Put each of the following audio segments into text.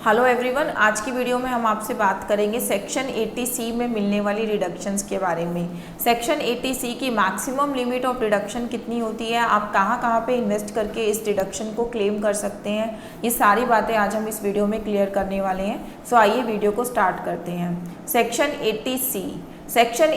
Hello everyone, आज की video में हम आपसे बात करेंगे सेक्शन 80C में मिलने वाली रिडक्शंस के बारे में। सेक्शन 80C की मैक्सिमम लिमिट ऑफ रिडक्शन कितनी होती है, आप कहाँ कहाँ पे इन्वेस्ट करके इस रिडक्शन को क्लेम कर सकते हैं, ये सारी बातें आज हम इस वीडियो में क्लियर करने वाले हैं। सो आइए वीडियो को स्टार्ट करते हैं। Section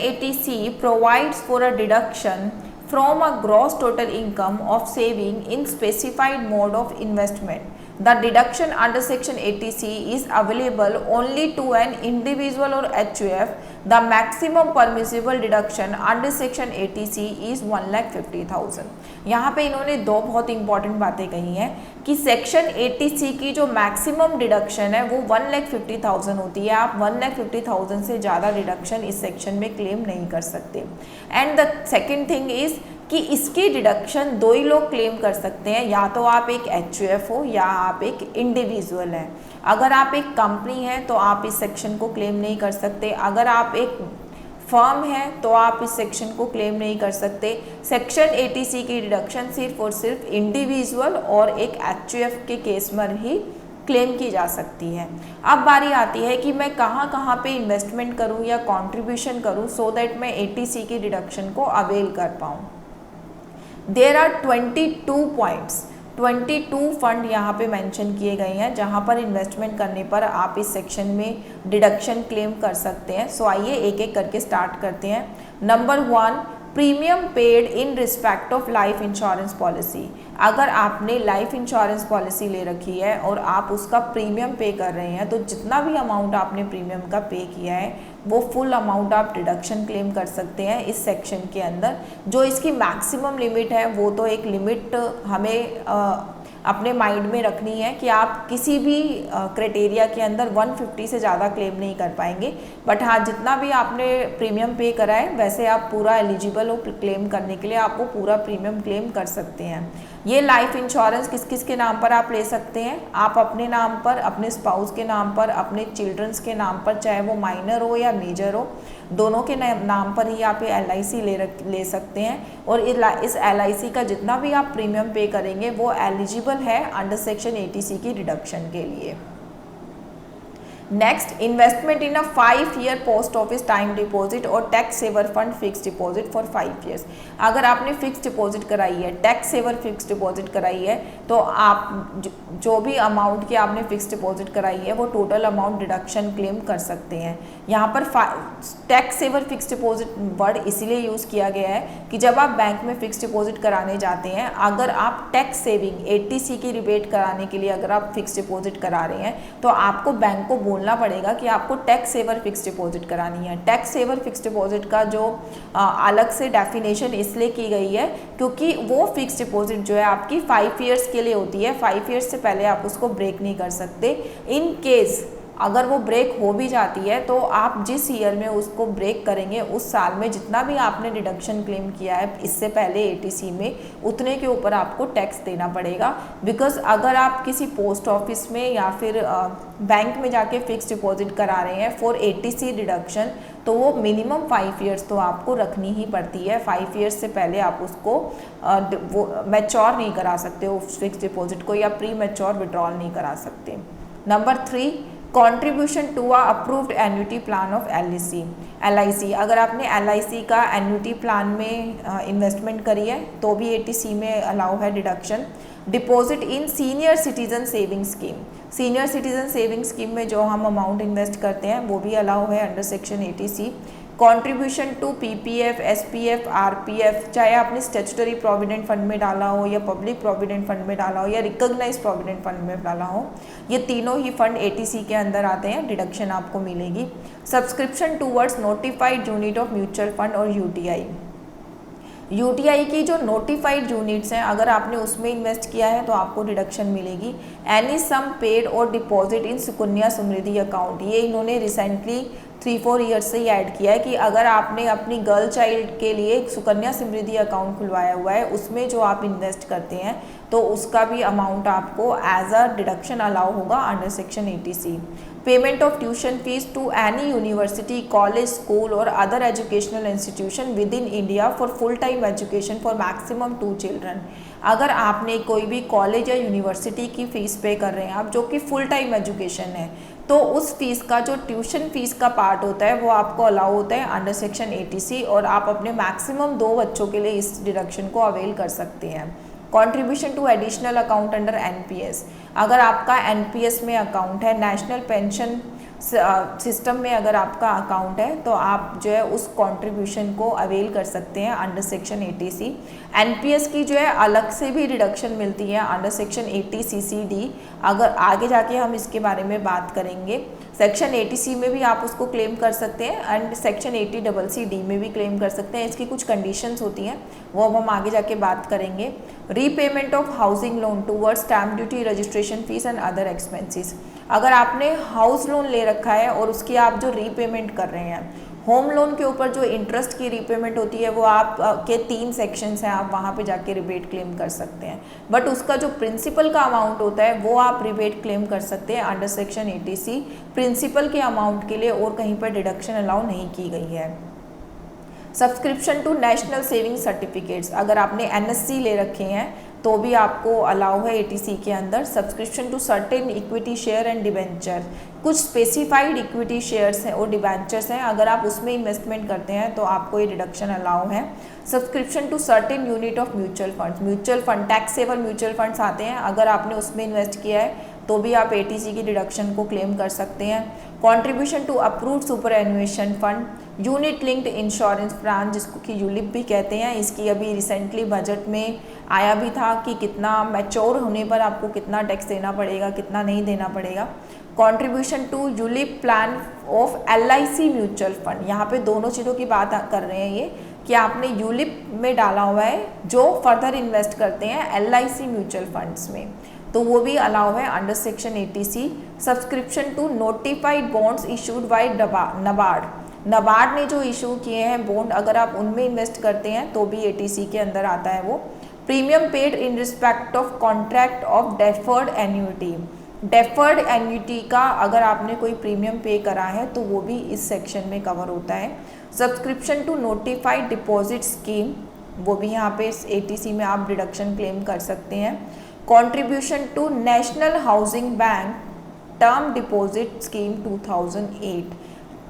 80C provides for a deduction from a gross total income of saving in specified mode of investment. The deduction under section 80C is available only to an individual or HUF. The maximum permissible deduction under section 80C is 1,50,000. यहाँ पे इन्होंने दो बहुत important बातें कही हैं कि section 80C की जो मैक्सिमम डिडक्शन है वो 1,50,000 होती है। आप 1,50,000 से ज़्यादा डिडक्शन इस सेक्शन में क्लेम नहीं कर सकते। And the second thing is कि इसकी डिडक्शन दो ही लोग क्लेम कर सकते हैं, या तो आप एक HUF हो या आप एक इंडिविजुअल हैं। अगर आप एक कंपनी हैं तो आप इस सेक्शन को क्लेम नहीं कर सकते। अगर आप एक फर्म है तो आप इस सेक्शन को क्लेम नहीं कर सकते। सेक्शन 80C की डिडक्शन सिर्फ और सिर्फ इंडिविजुअल और एक HUF के केस में ही क्लेम की जा सकती है। अब बारी आती है कि मैं कहाँ कहाँ पे इन्वेस्टमेंट करूँ या कंट्रीब्यूशन करूँ सो दैट मैं 80C की डिडक्शन को अवेल कर पाऊँ। देयर आर 22 पॉइंट्स, 22 फंड यहाँ पे मेंशन किए गए हैं जहाँ पर इन्वेस्टमेंट करने पर आप इस सेक्शन में डिडक्शन क्लेम कर सकते हैं। सो आइए एक एक करके स्टार्ट करते हैं। Number 1, premium paid in respect of life insurance policy. अगर आपने लाइफ इंश्योरेंस पॉलिसी ले रखी है और आप उसका प्रीमियम पे कर रहे हैं तो जितना भी अमाउंट आपने प्रीमियम का पे किया है वो फुल अमाउंट आप डिडक्शन क्लेम कर सकते हैं इस सेक्शन के अंदर। जो इसकी मैक्सिमम लिमिट है वो तो एक लिमिट हमें अपने माइंड में रखनी है कि आप किसी भी क्राइटेरिया के अंदर 150 से ज़्यादा क्लेम नहीं कर पाएंगे। बट हाँ, जितना भी आपने प्रीमियम पे करा है वैसे आप पूरा एलिजिबल हो क्लेम करने के लिए, आप वो पूरा प्रीमियम क्लेम कर सकते हैं। ये लाइफ इंश्योरेंस किस किस के नाम पर आप ले सकते हैं? आप अपने नाम पर, अपने स्पाउस के नाम पर, अपने चिल्ड्रंस के नाम पर, चाहे वो माइनर हो या मेजर हो, दोनों के नाम पर ही आप ये LIC ले सकते हैं। और इस LIC का जितना भी आप प्रीमियम पे करेंगे वो एलिजिबल है अंडर सेक्शन 80C की डिडक्शन के लिए। Next, investment in a 5-year post office time deposit और tax saver fund fix deposit for 5 years। अगर आपने फिक्स डिपॉजिट कराई है, टैक्स सेवर फिक्स डिपॉजिट कराई है, तो आप जो भी अमाउंट की आपने फिक्स डिपॉजिट कराई है वो टोटल अमाउंट डिडक्शन क्लेम कर सकते हैं। यहाँ पर tax saver fix deposit word इसीलिए यूज़ किया गया है कि जब आप बैंक में फिक्स डिपॉजिट कराने जाते हैं, अगर आप टैक्स सेविंग 80C की रिबेट कराने के लिए अगर आप फिक्स डिपॉजिट करा रहे हैं तो आपको बैंक को बोलना पड़ेगा कि आपको टैक्स सेवर फिक्स डिपॉजिट करानी है। टैक्स सेवर फिक्स डिपॉजिट का जो अलग से डेफिनेशन इसलिए की गई है क्योंकि वो फिक्स डिपॉजिट जो है आपकी 5 years के लिए होती है। 5 years से पहले आप उसको ब्रेक नहीं कर सकते। इन केस अगर वो ब्रेक हो भी जाती है तो आप जिस ईयर में उसको ब्रेक करेंगे उस साल में जितना भी आपने डिडक्शन क्लेम किया है इससे पहले 80C में, उतने के ऊपर आपको टैक्स देना पड़ेगा। बिकॉज अगर आप किसी पोस्ट ऑफिस में या फिर बैंक में जाके फिक्स डिपॉजिट करा रहे हैं फॉर 80C डिडक्शन, तो वो मिनिमम 5 years तो आपको रखनी ही पड़ती है। 5 years से पहले आप उसको वो मैच्योर नहीं करा सकते हो फिक्स डिपॉजिट को, या प्री मैच्योर विड्रॉल नहीं करा सकते। Number 3, contribution to a approved annuity plan of LIC। अगर आपने LIC का एन्युटी प्लान में इन्वेस्टमेंट करी है तो भी 80C में अलाउ है deduction. Deposit in senior citizen saving scheme, senior citizen saving scheme में जो हम अमाउंट इन्वेस्ट करते हैं वो भी अलाउ है under section 80C। Contribution to PPF, SPF, RPF, चाहे आपने स्टैट्यूटरी प्रोविडेंट फंड में डाला हो या पब्लिक प्रोविडेंट फंड में डाला हो या रिकॉग्नाइज प्रोविडेंट फंड में डाला हो, ये तीनों ही फंड 80C के अंदर आते हैं, डिडक्शन आपको मिलेगी। Subscription towards notified unit of mutual fund और UTI की जो नोटिफाइड यूनिट्स हैं, अगर आपने उसमें इन्वेस्ट किया है तो आपको डिडक्शन मिलेगी। एनी सम पेड और deposit in Sukanya Samriddhi account, ये इन्होंने रिसेंटली 3-4 ईयर्स से ही ऐड किया है कि अगर आपने अपनी गर्ल चाइल्ड के लिए सुकन्या समृद्धि अकाउंट खुलवाया हुआ है, उसमें जो आप इन्वेस्ट करते हैं तो उसका भी अमाउंट आपको एज अ डिडक्शन अलाउ होगा under section 80C। Payment of tuition fees to any university, college, school or other educational institution within India for full-time education for maximum 2 children. अगर आपने कोई भी कॉलेज या यूनिवर्सिटी की fees पे कर रहे हैं आप, जो कि फुल टाइम एजुकेशन है, तो उस फीस का जो ट्यूशन फीस का पार्ट होता है वो आपको अलाउ होता है अंडर सेक्शन 80C, और आप अपने मैक्सिमम 2 बच्चों के लिए इस डिडक्शन को अवेल कर सकते हैं। Contribution to additional account under NPS, अगर आपका NPS में अकाउंट है, नेशनल पेंशन सिस्टम में अगर आपका अकाउंट है, तो आप जो है उस कंट्रीब्यूशन को अवेल कर सकते हैं अंडर सेक्शन 80C। NPS की जो है अलग से भी रिडक्शन मिलती है अंडर सेक्शन 80CCD, अगर आगे जाके हम इसके बारे में बात करेंगे। सेक्शन 80C में भी आप उसको क्लेम कर सकते हैं एंड सेक्शन 80CCD में भी क्लेम कर सकते हैं। इसकी कुछ कंडीशंस होती हैं, वो अब हम आगे जाके बात करेंगे। Repayment of housing loan towards stamp duty, registration fees and other expenses, अगर आपने हाउस लोन ले रखा है और उसकी आप जो रीपेमेंट कर रहे हैं, होम लोन के ऊपर जो इंटरेस्ट की रीपेमेंट होती है वो आप के 3 सेक्शंस हैं, आप वहाँ पे जाके रिबेट क्लेम कर सकते हैं, बट उसका जो प्रिंसिपल का अमाउंट होता है वो आप रिबेट क्लेम कर सकते हैं अंडर सेक्शन 80C। प्रिंसिपल के अमाउंट के लिए और कहीं पर डिडक्शन अलाउ नहीं की गई है। Subscription to national saving certificates, अगर आपने NSC ले रखे हैं तो भी आपको अलाउ है 80C के अंदर। Subscription to certain equity share and debenture, कुछ स्पेसिफाइड इक्विटी शेयर्स हैं और डिबेंचर्स हैं, अगर आप उसमें इन्वेस्टमेंट करते हैं तो आपको ये डिडक्शन अलाउ है। Subscription to certain unit of mutual funds, mutual fund tax saver mutual funds आते हैं, अगर आपने उसमें इन्वेस्ट किया है तो भी आप 80C की डिडक्शन को क्लेम कर सकते हैं। Contribution to approved superannuation fund, unit linked insurance plan जिसको कि यूलिप भी कहते हैं, इसकी अभी रिसेंटली बजट में आया भी था कि कितना मैच्योर होने पर आपको कितना टैक्स देना पड़ेगा, कितना नहीं देना पड़ेगा। Contribution to ULIP plan of LIC mutual fund, यहाँ पे दोनों चीज़ों की बात कर रहे हैं ये कि आपने यूलिप में डाला हुआ है जो फर्दर इन्वेस्ट करते हैं LIC म्यूचुअल फंड्स में, तो वो भी अलाउ है under section 80C। Subscription to notified bonds issued by NABARD, NABARD ने जो इशू किए हैं बॉन्ड, अगर आप उनमें इन्वेस्ट करते हैं तो भी 80C के अंदर आता है वो। Premium paid in respect of contract of deferred annuity, deferred annuity का अगर आपने कोई प्रीमियम पे करा है तो वो भी इस सेक्शन में कवर होता है। Subscription to notified deposit scheme, वो भी यहाँ पे 80C में आप डिडक्शन क्लेम कर सकते हैं। Contribution to national housing bank term deposit scheme 2008,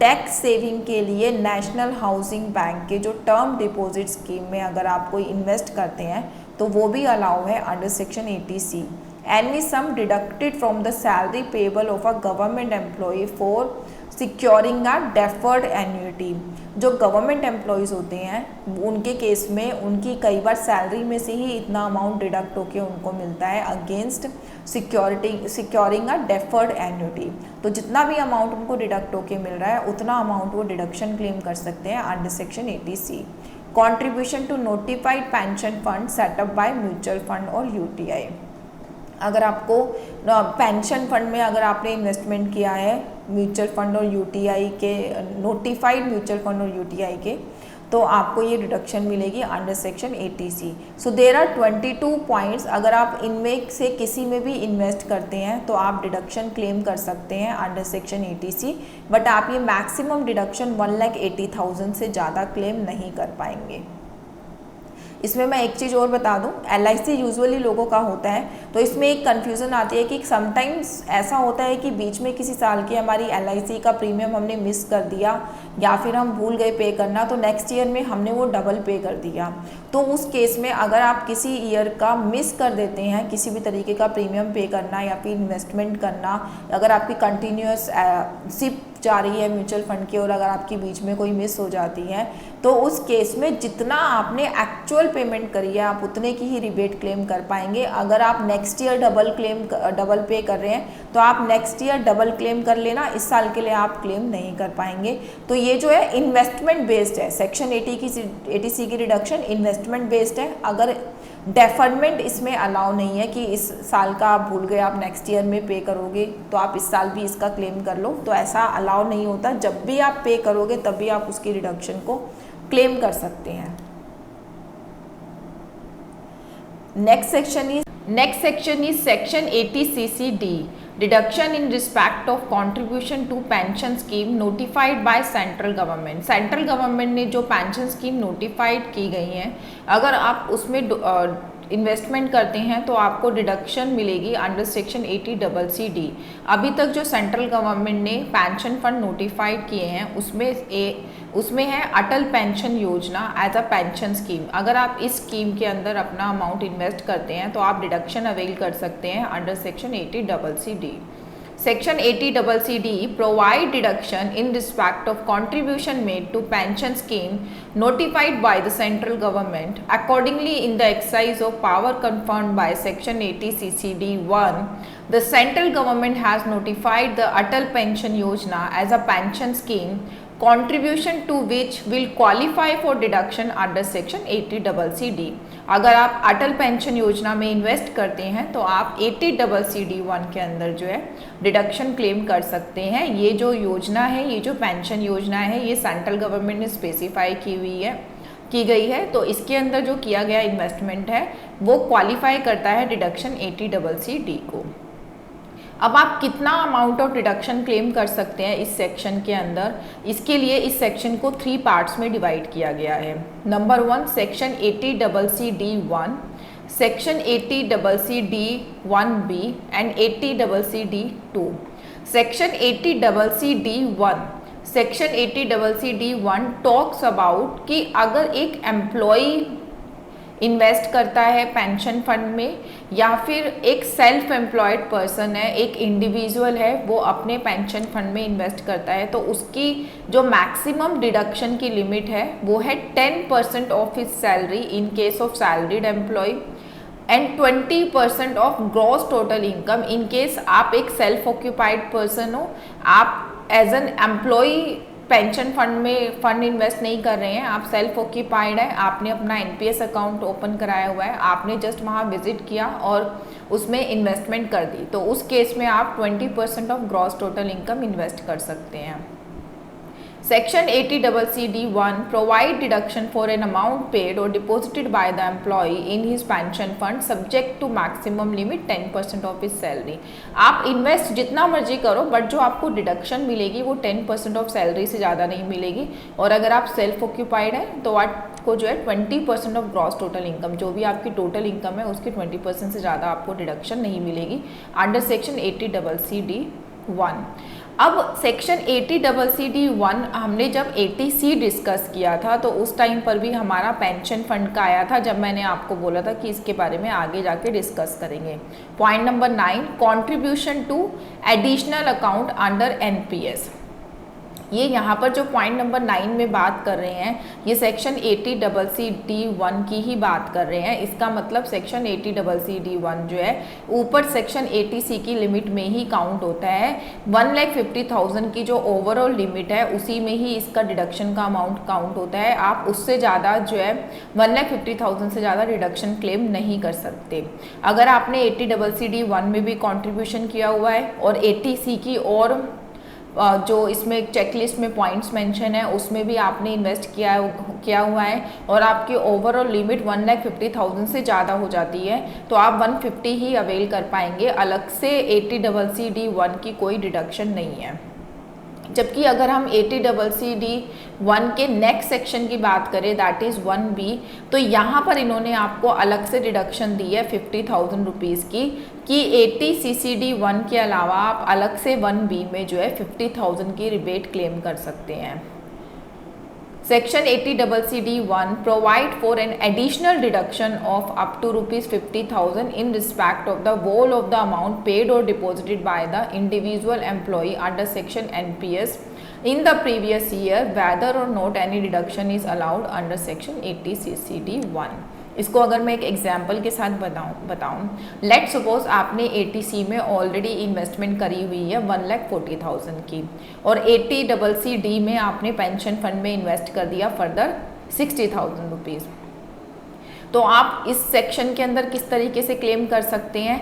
tax saving के लिए नेशनल हाउसिंग बैंक के जो टर्म डिपॉजिट स्कीम में अगर आप कोई इन्वेस्ट करते हैं तो वो भी अलाउ है under section 80C। Any sum deducted from the salary payable of a government employee for securing a deferred annuity, जो गवर्नमेंट एम्प्लॉयज़ होते हैं उनके केस में उनकी कई बार सैलरी में से ही इतना अमाउंट डिडक्ट होकर उनको मिलता है against securing a deferred annuity, तो जितना भी अमाउंट उनको डिडक्ट होकर मिल रहा है उतना अमाउंट वो डिडक्शन क्लेम कर सकते हैं under section 80C। Contribution to notified pension fund setup by mutual fund और UTI, अगर आपको पेंशन फंड में अगर आपने इन्वेस्टमेंट किया है म्यूचुअल फंड और UTI के, नोटिफाइड म्यूचुअल फंड और UTI के, तो आपको ये डिडक्शन मिलेगी under section 80C। So there are 22 points, अगर आप इनमें से किसी में भी इन्वेस्ट करते हैं तो आप डिडक्शन क्लेम कर सकते हैं अंडर सेक्शन 80C, बट आप ये मैक्सिमम डिडक्शन 1,80,000 से ज़्यादा क्लेम नहीं कर पाएंगे। इसमें मैं एक चीज़ और बता दूं, LIC यूजुअली लोगों का होता है, तो इसमें एक कन्फ्यूज़न आती है कि समटाइम्स ऐसा होता है कि बीच में किसी साल की हमारी LIC का प्रीमियम हमने मिस कर दिया या फिर हम भूल गए पे करना, तो नेक्स्ट ईयर में हमने वो डबल पे कर दिया। तो उस केस में अगर आप किसी ईयर का मिस कर देते हैं किसी भी तरीके का प्रीमियम पे करना या फिर इन्वेस्टमेंट करना, अगर आपकी कंटिन्यूस सिप जा रही है म्यूचुअल फंड की और अगर आपकी बीच में कोई मिस हो जाती है, तो उस केस में जितना आपने एक्चुअल पेमेंट करी है आप उतने की ही रिबेट क्लेम कर पाएंगे। अगर आप नेक्स्ट ईयर डबल पे कर रहे हैं तो आप नेक्स्ट ईयर डबल क्लेम कर लेना, इस साल के लिए आप क्लेम नहीं कर पाएंगे। तो ये जो है इन्वेस्टमेंट बेस्ड है, सेक्शन 80C की रिडक्शन इन्वेस्टमेंट बेस्ड है। अगर डेफरमेंट इसमें अलाउ नहीं है कि इस साल का आप भूल गए आप नेक्स्ट ईयर में पे करोगे तो आप इस साल भी इसका क्लेम कर लो, तो ऐसा अलाउ नहीं होता। जब भी आप पे करोगे तब भी आप उसकी रिडक्शन को क्लेम कर सकते हैं। Next section is Next section is section 80CCD, deduction in respect of contribution to pension scheme notified by central government. Central government ने जो पेंशन स्कीम नोटिफाइड की गई हैं, अगर आप उसमें इन्वेस्टमेंट करते हैं तो आपको डिडक्शन मिलेगी अंडर सेक्शन 80CCD। अभी तक जो सेंट्रल गवर्नमेंट ने पेंशन फंड नोटिफाइड किए हैं उसमें है अटल पेंशन योजना एज अ पेंशन स्कीम। अगर आप इस स्कीम के अंदर अपना अमाउंट इन्वेस्ट करते हैं तो आप डिडक्शन अवेल कर सकते हैं under section 80CCD। Section 80CCD provide deduction in respect of contribution made to pension scheme notified by the central government. Accordingly, in the exercise of power conferred by Section 80CCD1, the central government has notified the Atal Pension Yojana as a pension scheme, contribution to which will qualify for deduction under Section 80CCD. अगर आप अटल pension योजना में invest करते हैं तो आप 80CCD1 के अंदर जो है डिडक्शन क्लेम कर सकते हैं। ये जो योजना है, ये जो पेंशन योजना है, ये सेंट्रल गवर्नमेंट ने स्पेसिफाई की गई है, तो इसके अंदर जो किया गया इन्वेस्टमेंट है वो क्वालिफाई करता है डिडक्शन 80CCD को। अब आप कितना अमाउंट ऑफ डिडक्शन क्लेम कर सकते हैं इस सेक्शन के अंदर, इसके लिए इस सेक्शन को 3 पार्ट्स में डिवाइड किया गया है। Number 1 section 80CCD1, section 80CCD1B and 80CCD2। Section 80CCD1, section 80CCD1 talks about कि अगर एक एम्प्लॉई इन्वेस्ट करता है पेंशन फंड में या फिर एक सेल्फ एम्प्लॉयड पर्सन है, एक इंडिविजुअल है, वो अपने पेंशन फंड में इन्वेस्ट करता है, तो उसकी जो मैक्सिमम डिडक्शन की लिमिट है वो है 10% of his salary in case of salaried employee and 20% of gross total income in case आप एक सेल्फ ऑक्यूपाइड पर्सन हो, आप as an employee pension fund में फंड इन्वेस्ट नहीं कर रहे हैं, आप सेल्फ ऑक्यूपाइड है, आपने अपना एनपीएस अकाउंट ओपन कराया हुआ है, आपने जस्ट वहाँ विजिट किया और उसमें इन्वेस्टमेंट कर दी, तो उस केस में आप 20% of gross total income invest कर सकते हैं। Section 80CCD1 provide deduction for an amount paid or deposited by the employee in his pension fund subject to maximum limit 10% of his salary। आप invest जितना मर्जी करो but जो आपको deduction मिलेगी वो 10% ऑफ सैलरी से ज़्यादा नहीं मिलेगी, और अगर आप सेल्फ ऑक्यूपाइड हैं तो आपको जो है 20% ऑफ ग्रॉस टोटल इनकम, जो भी आपकी टोटल इनकम है उसके 20% से ज़्यादा आपको डिडक्शन नहीं मिलेगी अंडर सेक्शन 80CCD1। अब सेक्शन 80CCD1 हमने जब 80C डिस्कस किया था तो उस टाइम पर भी हमारा पेंशन फंड का आया था, जब मैंने आपको बोला था कि इसके बारे में आगे जाके डिस्कस करेंगे। Point number 9, contribution to additional account under NPS. ये यहाँ पर जो पॉइंट नंबर 9 में बात कर रहे हैं ये सेक्शन 80CCD1 की ही बात कर रहे हैं। इसका मतलब सेक्शन 80CCD1 जो है ऊपर सेक्शन 80C की लिमिट में ही काउंट होता है। 1,50,000 की जो ओवरऑल लिमिट है उसी में ही इसका डिडक्शन का अमाउंट काउंट होता है। आप उससे ज़्यादा जो है 1,50,000 से ज़्यादा डिडक्शन क्लेम नहीं कर सकते। अगर आपने 80CCD1 में भी कॉन्ट्रीब्यूशन किया हुआ है और 80C की और जो इसमें एक चेकलिस्ट में पॉइंट्स मेंशन है उसमें भी आपने इन्वेस्ट किया हुआ है और आपकी ओवरऑल लिमिट 1,50,000 से ज़्यादा हो जाती है तो आप 150 ही अवेल कर पाएंगे, अलग से 80CCD1 की कोई डिडक्शन नहीं है। जबकि अगर हम 80CCD1 के नेक्स्ट सेक्शन की बात करें दैट इज़ 1B, तो यहाँ पर इन्होंने आपको अलग से डिडक्शन दी है 50,000 रुपीज़ की कि 80CCD1 के अलावा आप अलग से 1B में जो है 50,000 की रिबेट क्लेम कर सकते हैं। Section 80CCD1 provide for an additional deduction of up to ₹50,000 in respect of the whole of the amount paid or deposited by the individual employee under Section NPS in the previous year, whether or not any deduction is allowed under Section 80CCD1। इसको अगर मैं एक example के साथ बताऊं, let suppose आपने 80C में already investment करी हुई है 1,40,000 की और 80CCD में आपने पेंशन फंड में इन्वेस्ट कर दिया फर्दर 60,000 रुपीज़। तो आप इस सेक्शन के अंदर किस तरीके से क्लेम कर सकते हैं,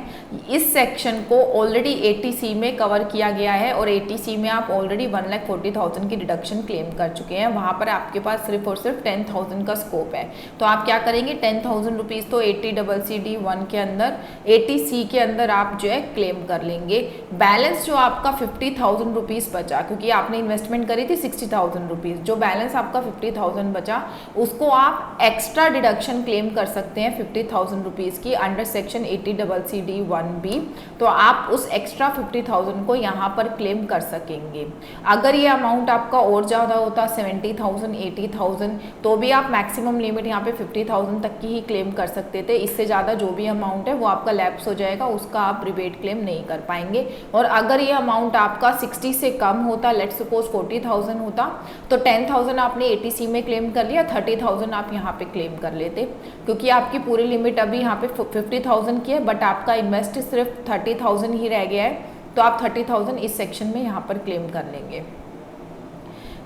इस सेक्शन को ऑलरेडी 80C में कवर किया गया है और 80C में आप ऑलरेडी 1,40,000 की डिडक्शन क्लेम कर चुके हैं। वहाँ पर आपके पास सिर्फ और सिर्फ 10,000 का स्कोप है। तो आप क्या करेंगे, 10,000 रुपीज़ तो 80CCD1 के अंदर 80C के अंदर आप जो है क्लेम कर लेंगे। बैलेंस जो आपका 50,000 रुपीज़ बचा, क्योंकि आपने इन्वेस्टमेंट करी थी 60,000 रुपीज़, जो बैलेंस आपका 50,000 बचा उसको आप एक्स्ट्रा डिडक्शन क्लेम कर सकते हैं 50,000 रुपीज़ की अंडर सेक्शन 80CCD1B। तो आप उस एक्स्ट्रा 50,000 को यहाँ पर क्लेम कर सकेंगे। अगर ये अमाउंट आपका और ज़्यादा होता 70,000 80,000 तो भी आप मैक्सिमम लिमिट यहाँ पे 50,000 तक की ही क्लेम कर सकते थे। इससे ज़्यादा जो भी अमाउंट है वो आपका लैप्स हो जाएगा, उसका आप रिबेट क्लेम नहीं कर पाएंगे। और अगर ये अमाउंट आपका 60 से कम होता, लेट सपोज 40,000 होता, तो 10,000 आपने 80C में क्लेम कर लिया, 30,000 आप यहाँ पे क्लेम कर लेते, क्योंकि आपकी पूरी लिमिट अभी यहाँ पे 50,000 की है, बट आपका इन्वेस्ट सिर्फ 30,000 ही रह गया है। तो आप 30,000 इस सेक्शन में यहाँ पर क्लेम कर लेंगे।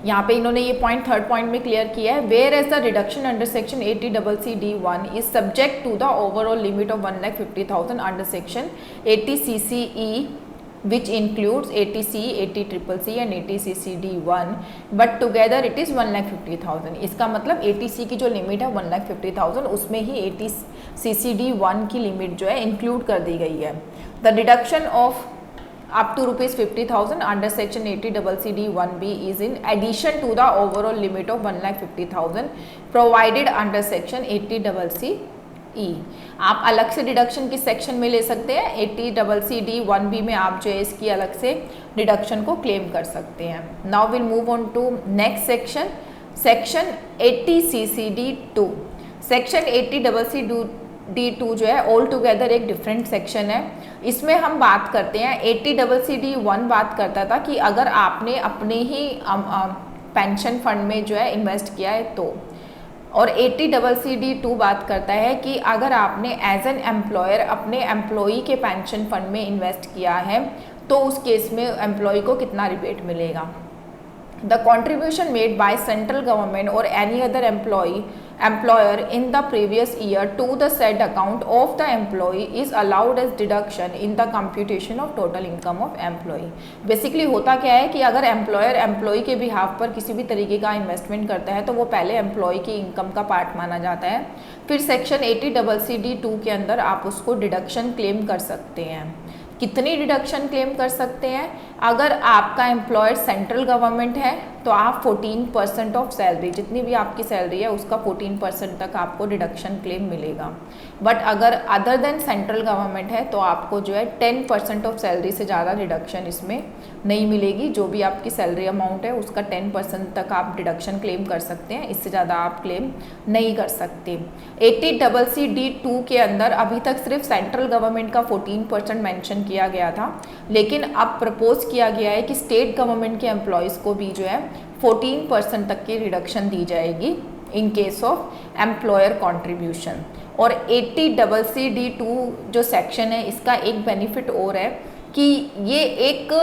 यहाँ पे इन्होंने ये पॉइंट थर्ड पॉइंट में क्लियर किया है, whereas the reduction under section 80CCD1 is subject to the overall limit of 1,50,000 under section 80CCE which includes 80C, 80CCC and 80CCD1 but together it is 1,50,000। इसका मतलब 80C की जो limit है 1,50,000 उसमें ही 80CCD1 की limit जो है include कर दी गई है। The deduction of up to ₹50,000 under section 80CCD1B is in addition to the overall limit of 1,50,000 provided under section 80CCE। आप अलग से डिडक्शन किस सेक्शन में ले सकते हैं, 80CCD1B में आप जो है इसकी अलग से डिडक्शन को क्लेम कर सकते हैं। Now will move on to next section, section 80CCD2। Section 80CCD2 जो है ऑल टुगेदर एक डिफरेंट सेक्शन है। इसमें हम बात करते हैं, 80CCD1 बात करता था कि अगर आपने अपने ही पेंशन फंड में जो है इन्वेस्ट किया है तो, और 80CCD2 बात करता है कि अगर आपने एज एन एम्प्लॉयर अपने एम्प्लॉई के पेंशन फंड में इन्वेस्ट किया है तो उस केस में एम्प्लॉई को कितना रिबेट मिलेगा। The contribution made by central government or any other employer in the previous year to the said account of the employee is allowed as deduction in the computation of total income of employee। Basically होता क्या है कि अगर employer employee के behalf पर किसी भी तरीके का इन्वेस्टमेंट करता है तो वो पहले एम्प्लॉई की इनकम का पार्ट माना जाता है, फिर सेक्शन 80CCD2 के अंदर आप उसको डिडक्शन क्लेम कर सकते हैं। कितनी डिडक्शन क्लेम कर सकते हैं, अगर आपका एम्प्लॉयर सेंट्रल गवर्नमेंट है तो आप 14% ऑफ सैलरी, जितनी भी आपकी सैलरी है उसका 14% तक आपको डिडक्शन क्लेम मिलेगा। बट अगर अदर देन सेंट्रल गवर्नमेंट है तो आपको जो है 10% ऑफ सैलरी से ज़्यादा डिडक्शन इसमें नहीं मिलेगी। जो भी आपकी सैलरी अमाउंट है उसका 10% तक आप डिडक्शन क्लेम कर सकते हैं, इससे ज़्यादा आप क्लेम नहीं कर सकते। 80CCD2 के अंदर अभी तक सिर्फ सेंट्रल गवर्नमेंट का 14% मेंशन किया गया था, लेकिन अब प्रपोज किया गया है कि स्टेट गवर्नमेंट के एम्प्लॉयज़ को भी जो है 14% तक की रिडक्शन दी जाएगी इन केस ऑफ एम्प्लॉयर कॉन्ट्रीब्यूशन। और 80CCD2 जो सेक्शन है इसका एक बेनिफिट और है कि ये एक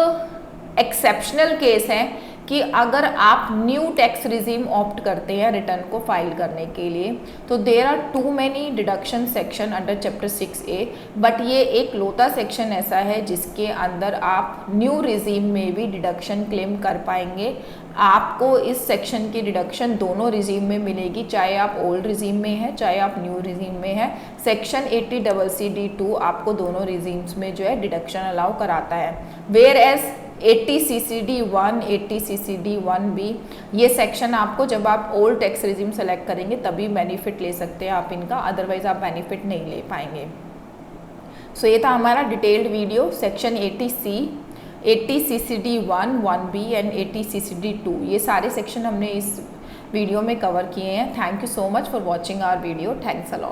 एक्सेप्शनल केस है कि अगर आप न्यू टैक्स रिजीम ऑप्ट करते हैं रिटर्न को फाइल करने के लिए तो there are too many deduction section under chapter 6A, but ये एक लोता सेक्शन ऐसा है जिसके अंदर आप न्यू रिजीम में भी डिडक्शन क्लेम कर पाएंगे। आपको इस सेक्शन की डिडक्शन दोनों रिजीम में मिलेगी, चाहे आप ओल्ड रिजीम में है चाहे आप न्यू रिजीम में है। सेक्शन 80CCD2 आपको दोनों रिजीम्स में जो है डिडक्शन अलाउ कराता है। वेयर एज 80CCD1, 80CCD1B ये सेक्शन आपको जब आप ओल्ड टैक्स रिजीम सेलेक्ट करेंगे तभी बेनिफिट ले सकते हैं आप इनका, अदरवाइज आप बेनिफिट नहीं ले पाएंगे। सो ये था हमारा detailed video section 80CCD1, 1B and 80CCD2। ये सारे सेक्शन हमने इस वीडियो में कवर किए हैं। Thank you so much for watching our video. Thanks a lot.